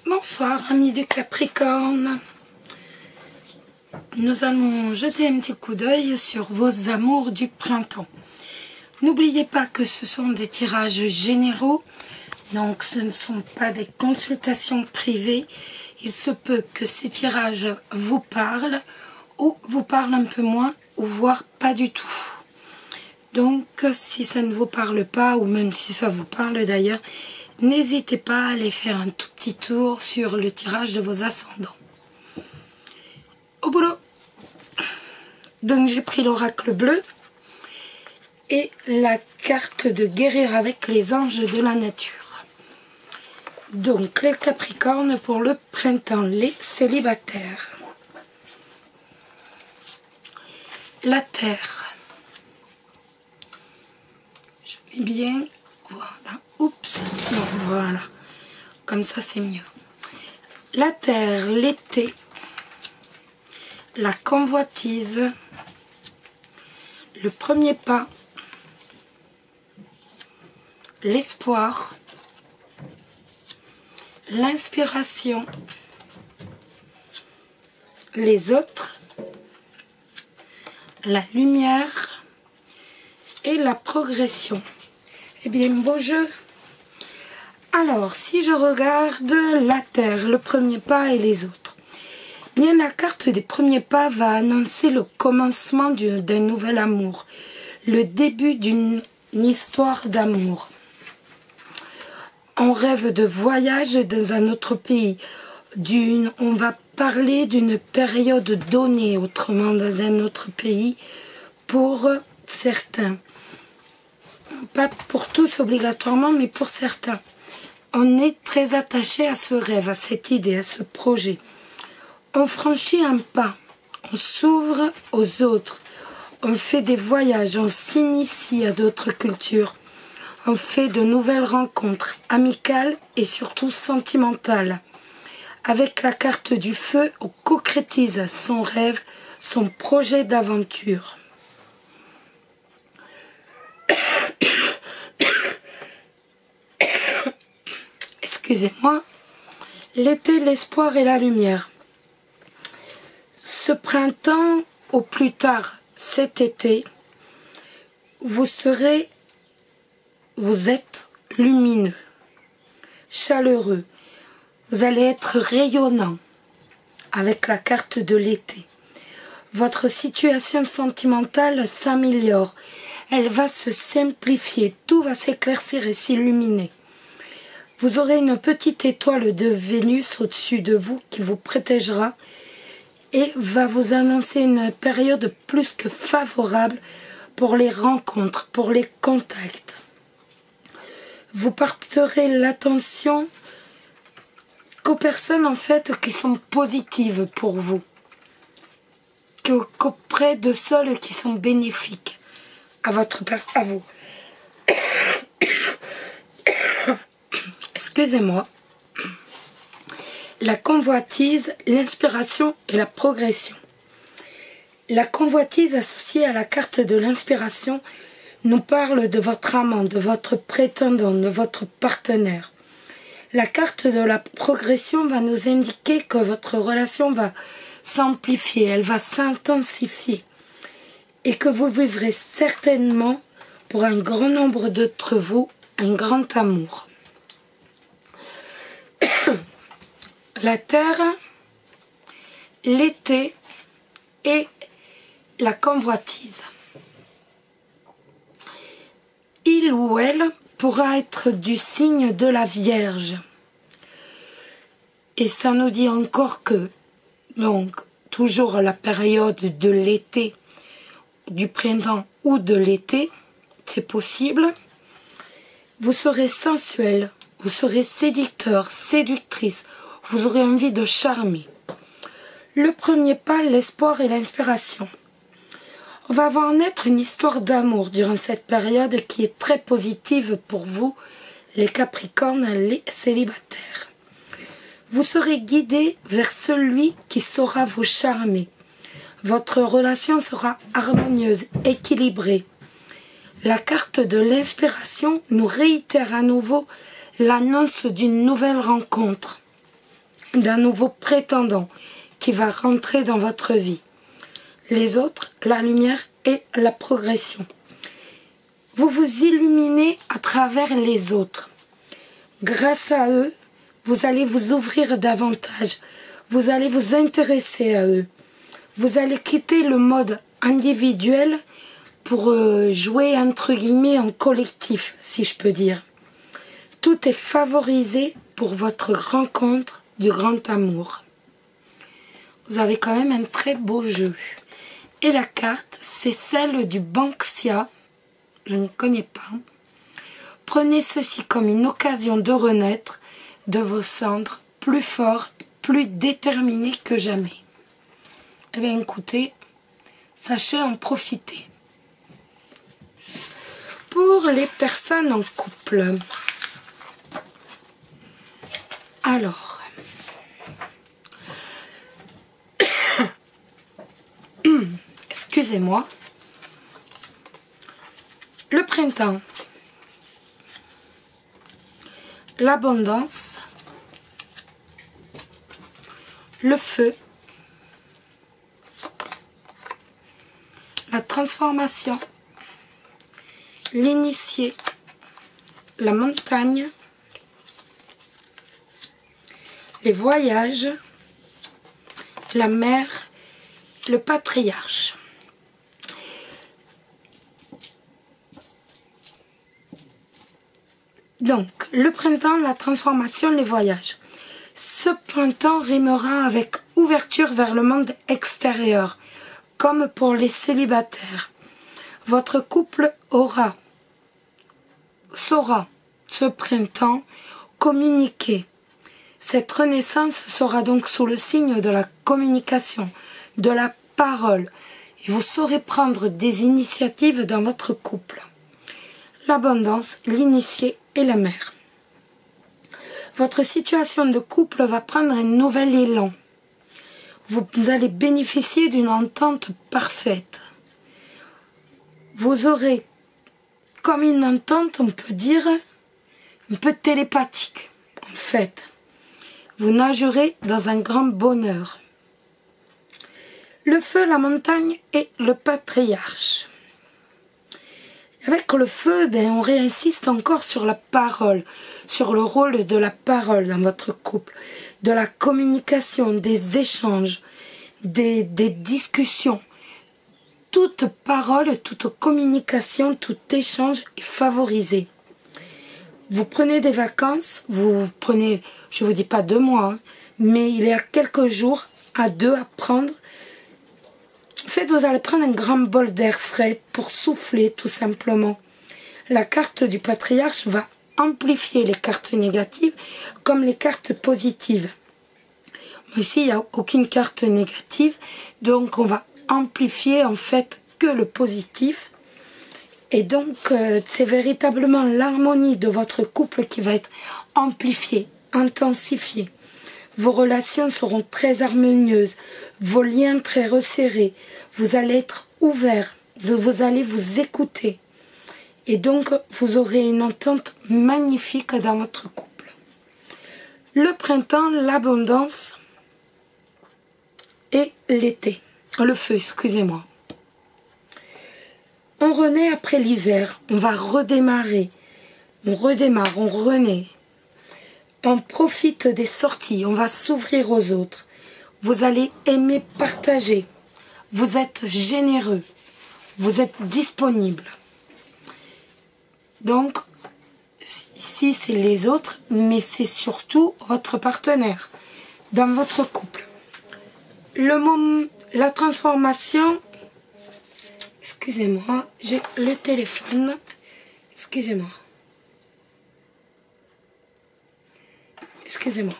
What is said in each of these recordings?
Bonsoir amis du Capricorne. Nous allons jeter un petit coup d'œil sur vos amours du printemps. N'oubliez pas que ce sont des tirages généraux, donc ce ne sont pas des consultations privées. Il se peut que ces tirages vous parlent ou vous parlent un peu moins ou voire pas du tout. Donc si ça ne vous parle pas ou même si ça vous parle d'ailleurs, n'hésitez pas à aller faire un tout petit tour sur le tirage de vos ascendants. Au boulot. Donc j'ai pris l'oracle bleu et la carte de guérir avec les anges de la nature. Donc les Capricornes pour le printemps, les célibataires. La terre. Je mets bien, voilà, oups, non, voilà, comme ça c'est mieux. La terre, l'été, la convoitise, le premier pas, l'espoir, l'inspiration, les autres, la lumière et la progression. Eh bien, beau jeu. Alors, si je regarde la terre, le premier pas et les autres, bien la carte des premiers pas va annoncer le commencement d'un nouvel amour, le début d'une histoire d'amour. On rêve de voyage dans un autre pays, on va parler d'une période donnée, autrement dans un autre pays, pour certains. Pas pour tous obligatoirement, mais pour certains. On est très attaché à ce rêve, à cette idée, à ce projet. On franchit un pas, on s'ouvre aux autres, on fait des voyages, on s'initie à d'autres cultures, on fait de nouvelles rencontres amicales et surtout sentimentales. Avec la carte du feu, on concrétise son rêve, son projet d'aventure. Excusez-moi. L'été, l'espoir et la lumière. Ce printemps, au plus tard cet été, vous êtes lumineux, chaleureux. Vous allez être rayonnant avec la carte de l'été. Votre situation sentimentale s'améliore. Elle va se simplifier. Tout va s'éclaircir et s'illuminer. Vous aurez une petite étoile de Vénus au-dessus de vous qui vous protégera et va vous annoncer une période plus que favorable pour les rencontres, pour les contacts. Vous porterez l'attention qu'aux personnes en fait qui sont positives pour vous, qu'auprès de celles qui sont bénéfiques à vous. Excusez-moi. La convoitise, l'inspiration et la progression. La convoitise associée à la carte de l'inspiration nous parle de votre amant, de votre prétendant, de votre partenaire. La carte de la progression va nous indiquer que votre relation va s'amplifier, elle va s'intensifier et que vous vivrez certainement, pour un grand nombre d'entre vous, un grand amour. La terre, l'été et la convoitise. Il ou elle pourra être du signe de la Vierge. Et ça nous dit encore que, donc, toujours la période de l'été, du printemps ou de l'été, c'est possible, vous serez sensuel, vous serez séducteur, séductrice, vous aurez envie de charmer. Le premier pas, l'espoir et l'inspiration. On va voir naître une histoire d'amour durant cette période qui est très positive pour vous, les Capricornes, les célibataires. Vous serez guidé vers celui qui saura vous charmer. Votre relation sera harmonieuse, équilibrée. La carte de l'inspiration nous réitère à nouveau l'annonce d'une nouvelle rencontre. d'un nouveau prétendant qui va rentrer dans votre vie. Les autres, la lumière et la progression. Vous vous illuminez à travers les autres. Grâce à eux, vous allez vous ouvrir davantage. Vous allez vous intéresser à eux. Vous allez quitter le mode individuel pour jouer entre guillemets en collectif, si je peux dire. Tout est favorisé pour votre rencontre du grand amour. Vous avez quand même un très beau jeu. Et la carte, c'est celle du Banksia. Je ne connais pas. Prenez ceci comme une occasion de renaître de vos cendres plus fort, plus déterminé que jamais. Eh bien écoutez, sachez en profiter. Pour les personnes en couple, alors, excusez-moi, le printemps, l'abondance, le feu, la transformation, l'initié, la montagne, les voyages, la mer, le patriarche. Donc, le printemps, la transformation, les voyages. Ce printemps rimera avec ouverture vers le monde extérieur, comme pour les célibataires. Votre couple saura ce printemps communiquer. Cette renaissance sera donc sous le signe de la communication, de la parole, et vous saurez prendre des initiatives dans votre couple. L'abondance, l'initié et la mère. Votre situation de couple va prendre un nouvel élan. Vous allez bénéficier d'une entente parfaite. Vous aurez comme une entente, on peut dire, un peu télépathique, en fait. Vous nagerez dans un grand bonheur. Le feu, la montagne et le patriarche. Avec le feu, on réinsiste encore sur la parole, sur le rôle de la parole dans votre couple, de la communication, des échanges, des discussions. Toute parole, toute communication, tout échange est favorisé. Vous prenez des vacances, vous prenez, je ne vous dis pas 2 mois, mais il y a quelques jours à 2 à prendre. En fait, vous allez prendre un grand bol d'air frais pour souffler tout simplement. La carte du patriarche va amplifier les cartes négatives comme les cartes positives. Ici, il n'y a aucune carte négative, donc on va amplifier en fait que le positif. Et donc, c'est véritablement l'harmonie de votre couple qui va être amplifiée, intensifiée. Vos relations seront très harmonieuses, vos liens très resserrés. Vous allez être ouverts, vous allez vous écouter. Et donc, vous aurez une entente magnifique dans votre couple. Le printemps, l'abondance et l'été. Le feu, excusez-moi. On renaît après l'hiver, on va redémarrer. On redémarre, on renaît. On profite des sorties, on va s'ouvrir aux autres. Vous allez aimer partager. Vous êtes généreux. Vous êtes disponible. Donc, ici c'est les autres, mais c'est surtout votre partenaire dans votre couple. La transformation, excusez-moi, j'ai le téléphone, excusez-moi. Excusez-moi.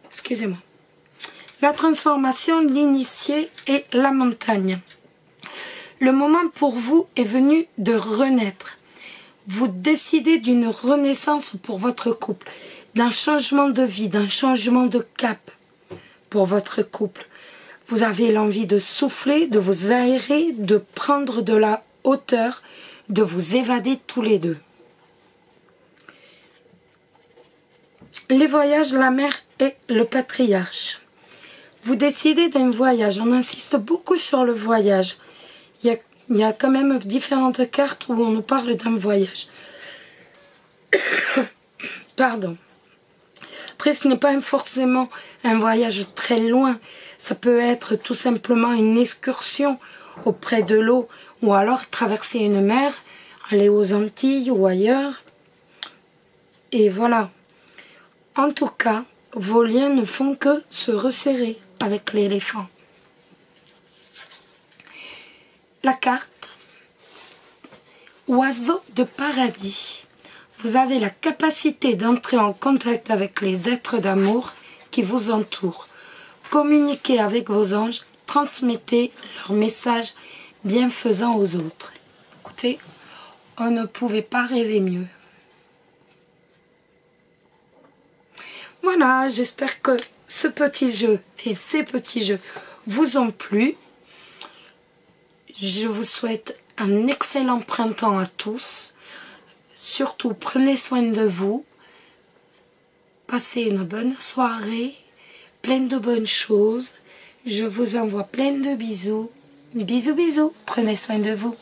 Excusez-moi. La transformation, l'initié et la montagne. Le moment pour vous est venu de renaître. Vous décidez d'une renaissance pour votre couple, d'un changement de vie, d'un changement de cap pour votre couple. Vous avez l'envie de souffler, de vous aérer, de prendre de la hauteur, de vous évader tous les deux. Les voyages, la mère et le patriarche. Vous décidez d'un voyage. On insiste beaucoup sur le voyage. Il y a quand même différentes cartes où on nous parle d'un voyage. Pardon. Après, ce n'est pas forcément un voyage très loin. Ça peut être tout simplement une excursion auprès de l'eau ou alors traverser une mer, aller aux Antilles ou ailleurs. Et voilà. En tout cas, vos liens ne font que se resserrer avec l'éléphant. La carte Oiseau de paradis. Vous avez la capacité d'entrer en contact avec les êtres d'amour qui vous entourent. Communiquez avec vos anges, transmettez leurs messages bienfaisants aux autres. Écoutez, on ne pouvait pas rêver mieux. Voilà, j'espère que ce petit jeu et ces petits jeux vous ont plu. Je vous souhaite un excellent printemps à tous. Surtout, prenez soin de vous. Passez une bonne soirée, pleine de bonnes choses. Je vous envoie plein de bisous. Bisous, bisous. Prenez soin de vous.